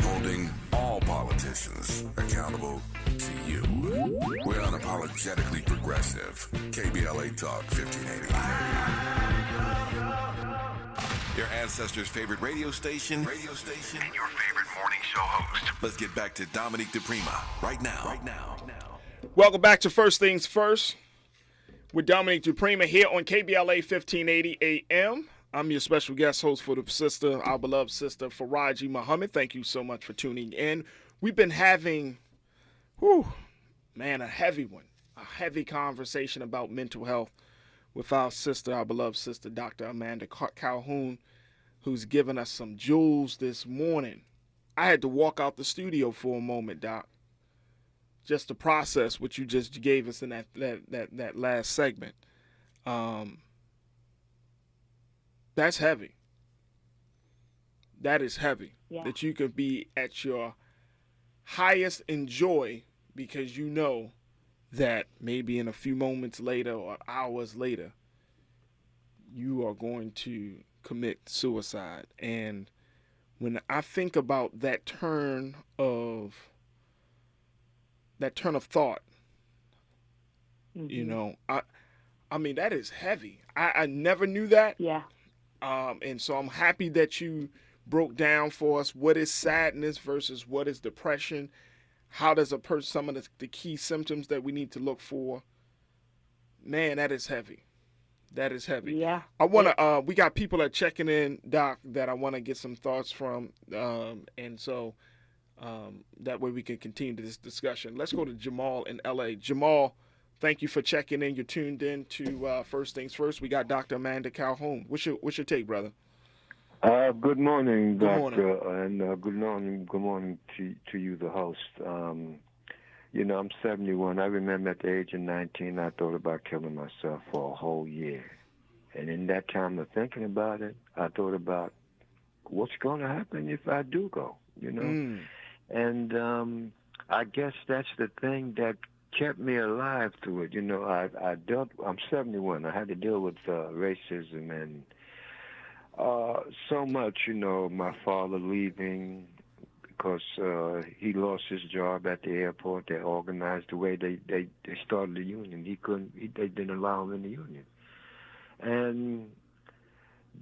Holding all politicians accountable to you. We're unapologetically progressive. KBLA Talk 1580. Your ancestors' favorite radio station, and your favorite morning show host. Let's get back to Dominique DiPrima right now. Welcome back to First Things First with Dominique DiPrima here on KBLA 1580 AM. I'm your special guest host for the sister, our beloved sister, Faraji Muhammad. Thank you so much for tuning in. We've been having, a heavy conversation about mental health with our sister, our beloved sister, Dr. Amanda Calhoun, who's given us some jewels this morning. I had to walk out the studio for a moment, Doc, just to process what you just gave us in that last segment. That's heavy. That is heavy. Yeah. That you could be at your highest in joy because you know that maybe in a few moments later or hours later, you are going to commit suicide. And when I think about that turn of thought, you know, I mean, that is heavy. I never knew that. Yeah. And so I'm happy that you broke down for us what is sadness versus what is depression. How does a person, some of the key symptoms that we need to look for. Man, that is heavy. That is heavy. Yeah. I want to, we got people that are checking in, Doc, that I want to get some thoughts from. And so that way we can continue this discussion. Let's go to Jamal in LA. Jamal, thank you for checking in. You're tuned in to First Things First. We got Dr. Amanda Calhoun. What's your take, brother? Good morning, Good Doctor, morning. and good morning to you, the host. You know, I'm 71. I remember at the age of 19, I thought about killing myself for a whole year. And in that time of thinking about it, I thought about what's going to happen if I do go, you know? And I guess that's the thing that kept me alive through it. You know, I'm 71. I had to deal with racism and so much, you know, my father leaving because he lost his job at the airport. They organized the way they started the union. They didn't allow him in the union. And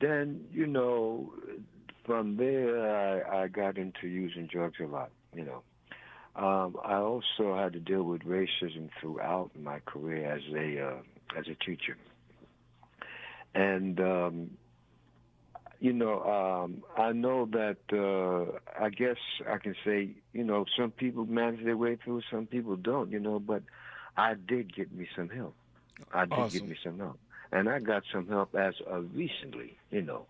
then, you know, from there I got into using drugs a lot, you know. I also had to deal with racism throughout my career as a teacher. And you know, I know that I guess I can say, you know, some people manage their way through, some people don't, you know, but I did get me some help. Get me some help. And I got some help as of recently, you know.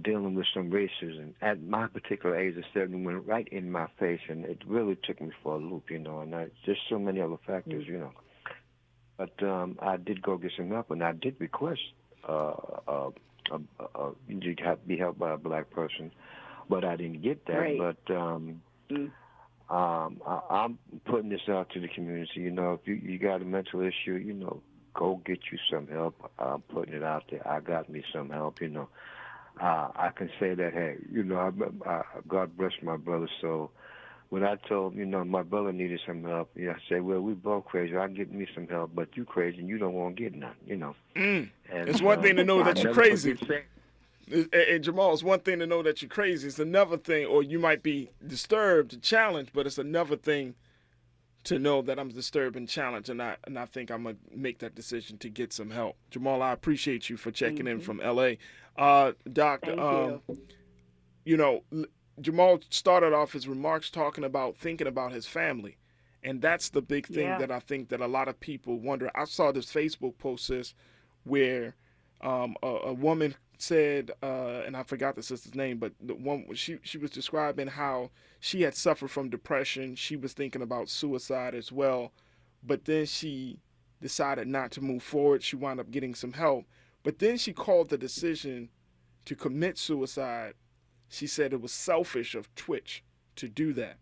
dealing with some racism at my particular age of 71, right in my face, and it really took me for a loop, and just so many other factors, But I did go get some help, and I did request to be helped by a black person, but I didn't get that. Right. But I'm putting this out to the community. If you got a mental issue, go get you some help. I'm putting it out there. I got me some help. I can say that, hey, God bless my brother. So when I told, my brother needed some help, I said, well, we both crazy. I get me some help, but you crazy and you don't want to get none, And, it's one thing to know that you're crazy. And Jamal, it's one thing to know that you're crazy. It's another thing, or you might be disturbed, challenged, but it's another thing to know that I'm disturbed and challenged, and I think I'm going to make that decision to get some help. Jamal, I appreciate you for checking in from L.A. Doc, Jamal started off his remarks thinking about his family, and that's the big thing that I think that a lot of people wonder. I saw this Facebook post where a woman said, and I forgot the sister's name, but the one she was describing how she had suffered from depression. She was thinking about suicide as well, but then she decided not to move forward. She wound up getting some help, but then she called the decision to commit suicide. She said it was selfish of Twitch to do that.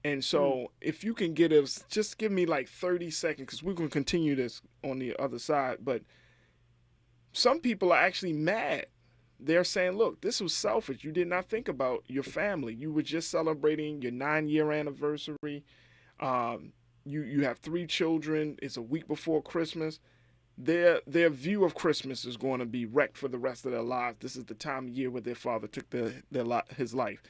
And so if you can just give me like 30 seconds, because we're going to continue this on the other side, but some people are actually mad. They're saying, look, this was selfish. You did not think about your family. You were just celebrating your 9-year anniversary. You have 3 children. It's a week before Christmas. Their view of Christmas is going to be wrecked for the rest of their lives. This is the time of year where their father took his life.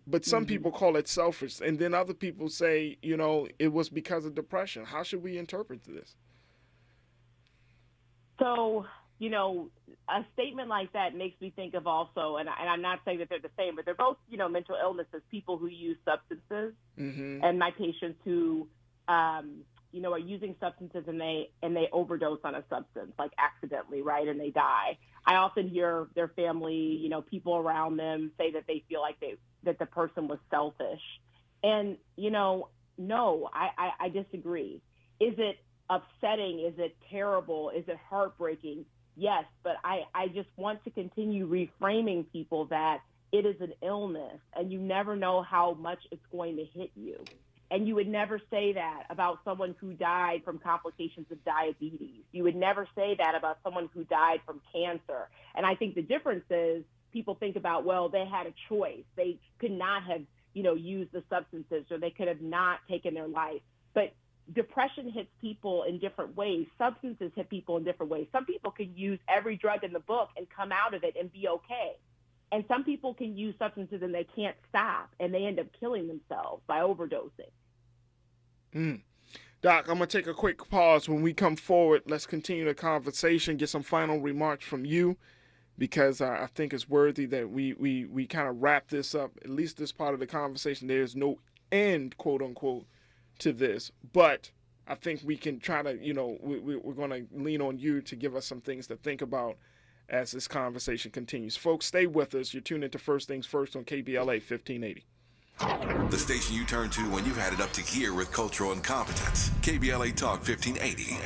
But some people call it selfish. And then other people say, it was because of depression. How should we interpret this? So, a statement like that makes me think of also, and I'm not saying that they're the same, but they're both, mental illnesses, people who use substances, and my patients who, are using substances and they overdose on a substance, like accidentally, right, and they die. I often hear their family, people around them say that they feel like that the person was selfish. And, no, I disagree. Is it upsetting? Is it terrible? Is it heartbreaking? Yes, but I just want to continue reframing people that it is an illness and you never know how much it's going to hit you. And you would never say that about someone who died from complications of diabetes. You would never say that about someone who died from cancer. And I think the difference is people think about, well, they had a choice. They could not have, used the substances, or they could have not taken their life. But depression hits people in different ways. Substances hit people in different ways. Some people can use every drug in the book and come out of it and be okay. And some people can use substances and they can't stop, and they end up killing themselves by overdosing. Doc, I'm going to take a quick pause. When we come forward, let's continue the conversation, get some final remarks from you, because I think it's worthy that we kind of wrap this up, at least this part of the conversation. There's no end, quote unquote, to this, but I think we can try to, we're going to lean on you to give us some things to think about as this conversation continues. Folks, stay with us. You're tuned into First Things First on KBLA 1580. The station you turn to when you've had it up to gear with cultural incompetence. KBLA Talk 1580.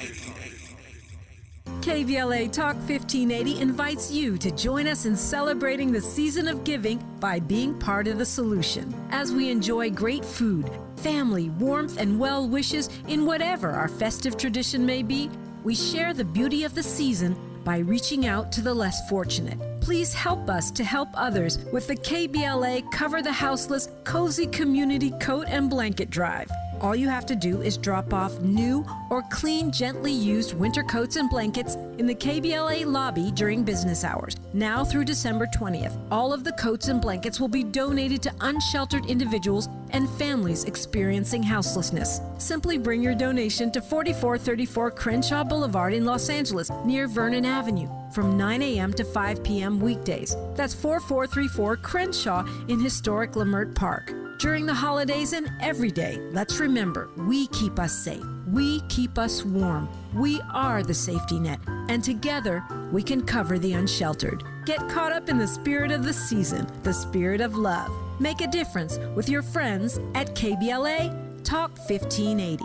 KBLA Talk 1580 invites you to join us in celebrating the season of giving by being part of the solution. As we enjoy great food, family, warmth, and well wishes in whatever our festive tradition may be, we share the beauty of the season by reaching out to the less fortunate. Please help us to help others with the KBLA Cover the Houseless Cozy Community Coat and Blanket Drive. All you have to do is drop off new or clean, gently used winter coats and blankets in the KBLA lobby during business hours, now through December 20th. All of the coats and blankets will be donated to unsheltered individuals and families experiencing houselessness. Simply bring your donation to 4434 Crenshaw Boulevard in Los Angeles, near Vernon Avenue, from 9 a.m. to 5 p.m. weekdays. That's 4434 Crenshaw in historic Leimert Park. During the holidays and every day, let's remember, we keep us safe. We keep us warm. We are the safety net. And together, we can cover the unsheltered. Get caught up in the spirit of the season, the spirit of love. Make a difference with your friends at KBLA Talk 1580.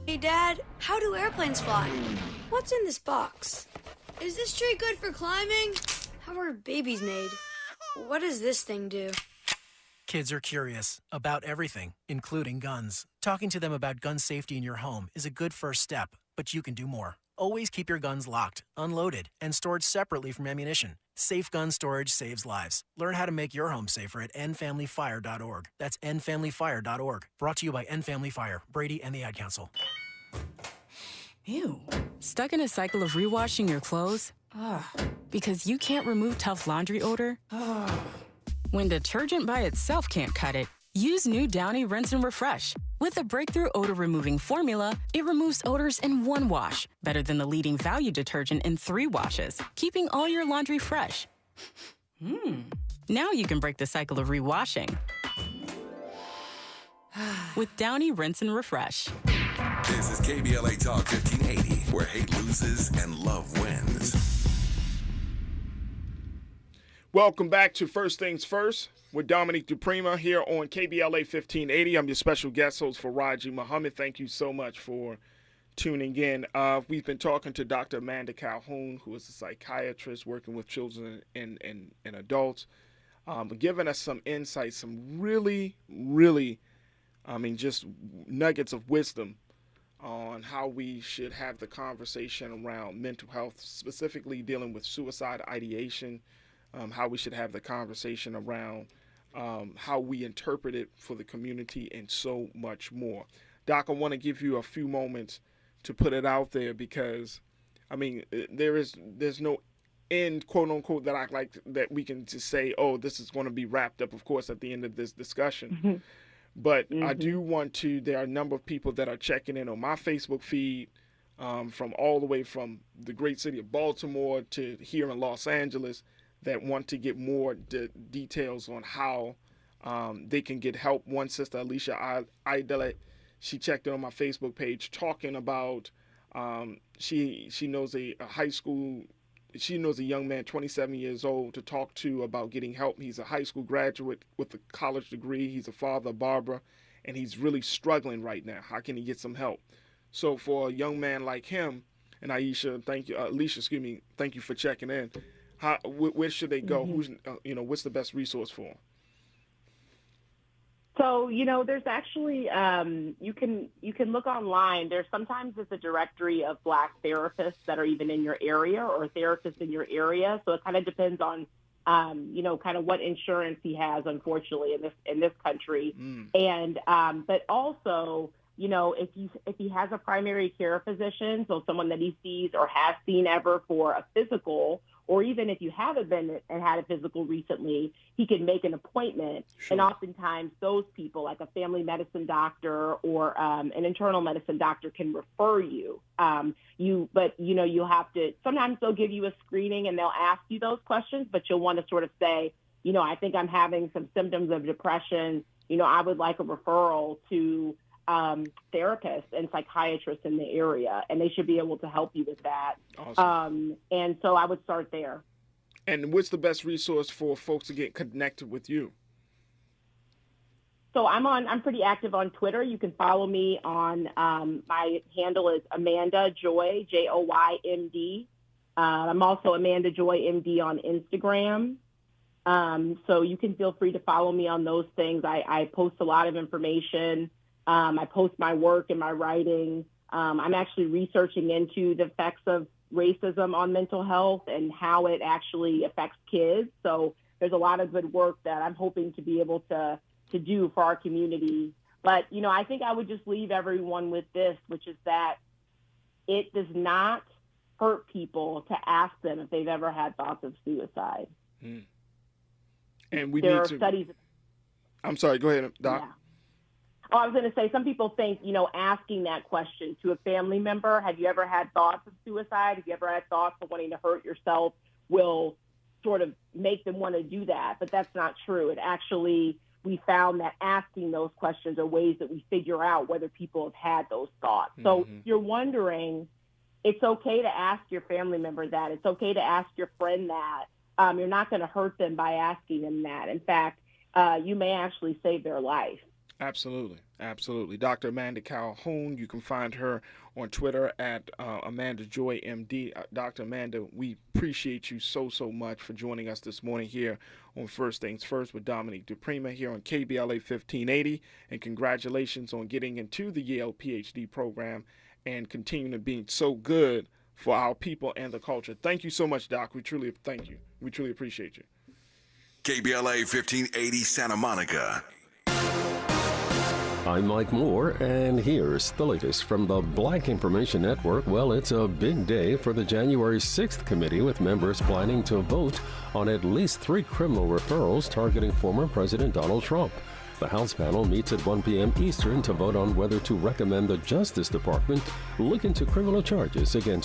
Hey, Dad, how do airplanes fly? What's in this box? Is this tree good for climbing? How are babies made? What does this thing do? Kids are curious about everything, including guns. Talking to them about gun safety in your home is a good first step, but you can do more. Always keep your guns locked, unloaded, and stored separately from ammunition. Safe gun storage saves lives. Learn how to make your home safer at endfamilyfire.org. That's endfamilyfire.org. Brought to you by End Family Fire, Brady, and the Ad Council. Ew. Stuck in a cycle of rewashing your clothes? Ugh. Because you can't remove tough laundry odor? Ugh. When detergent by itself can't cut it, use new Downy Rinse and Refresh. With a breakthrough odor-removing formula, it removes odors in one wash, better than the leading value detergent in 3 washes, keeping all your laundry fresh. Now you can break the cycle of rewashing with Downy Rinse and Refresh. This is KBLA Talk 1580, where hate loses and love wins. Welcome back to First Things First with Dominique DiPrima here on KBLA 1580. I'm your special guest host for Raji Muhammad. Thank you so much for tuning in. We've been talking to Dr. Amanda Calhoun, who is a psychiatrist working with children and adults, giving us some insights, some really, just nuggets of wisdom on how we should have the conversation around mental health, specifically dealing with suicide ideation, how we should have the conversation around how we interpret it for the community, and so much more. Doc, I want to give you a few moments to put it out there because, there's no end, quote unquote, that I like that we can just say, oh, this is going to be wrapped up, of course, at the end of this discussion. But I do want to, there are a number of people that are checking in on my Facebook feed from all the way from the great city of Baltimore to here in Los Angeles that want to get more details on how they can get help. One sister, Alicia Idele, she checked in on my Facebook page talking about she knows a high school, she knows a young man, 27 years old, to talk to about getting help. He's a high school graduate with a college degree. He's a father, Barbara, and he's really struggling right now. How can he get some help? So for a young man like him, and Alicia, thank you for checking in. Where should they go? Who's what's the best resource for them? So, there's actually, you can look online. There's sometimes it's a directory of Black therapists that are even in your area or therapists in your area. So it kind of depends on, kind of what insurance he has, unfortunately, in this country. And, but also, if he has a primary care physician, so someone that he sees or has seen ever for a physical, or even if you haven't been and had a physical recently, he can make an appointment. Sure. And oftentimes those people, like a family medicine doctor or an internal medicine doctor, can refer you. You'll have to, sometimes they'll give you a screening and they'll ask you those questions, but you'll want to sort of say, I think I'm having some symptoms of depression. I would like a referral to therapists and psychiatrists in the area, and they should be able to help you with that. Awesome. And so I would start there. And what's the best resource for folks to get connected with you? So I'm pretty active on Twitter. You can follow me on, my handle is Amanda Joy, JOYMD. I'm also Amanda Joy MD on Instagram. So you can feel free to follow me on those things. I post a lot of information. I post my work and my writing. I'm actually researching into the effects of racism on mental health and how it actually affects kids. So there's a lot of good work that I'm hoping to be able to do for our community. But, I think I would just leave everyone with this, which is that it does not hurt people to ask them if they've ever had thoughts of suicide. And there are studies. I'm sorry, go ahead, Doc. Yeah. Oh, I was going to say, some people think, asking that question to a family member, have you ever had thoughts of suicide? Have you ever had thoughts of wanting to hurt yourself, will sort of make them want to do that. But that's not true. It actually, we found that asking those questions are ways that we figure out whether people have had those thoughts. So you're wondering it's okay to ask your family member that. It's okay to ask your friend that. You're not going to hurt them by asking them that. In fact, you may actually save their life. Absolutely. Absolutely. Dr. Amanda Calhoun, you can find her on Twitter at AmandaJoyMD. Dr. Amanda, we appreciate you so much for joining us this morning here on First Things First with Dominique DiPrima here on KBLA 1580. And congratulations on getting into the Yale PhD program and continuing to be so good for our people and the culture. Thank you so much, Doc. We truly thank you. We truly appreciate you. KBLA 1580 Santa Monica. I'm Mike Moore, and here's the latest from the Black Information Network. Well, it's a big day for the January 6th committee, with members planning to vote on at least 3 criminal referrals targeting former President Donald Trump. The House panel meets at 1 p.m. Eastern to vote on whether to recommend the Justice Department look into criminal charges against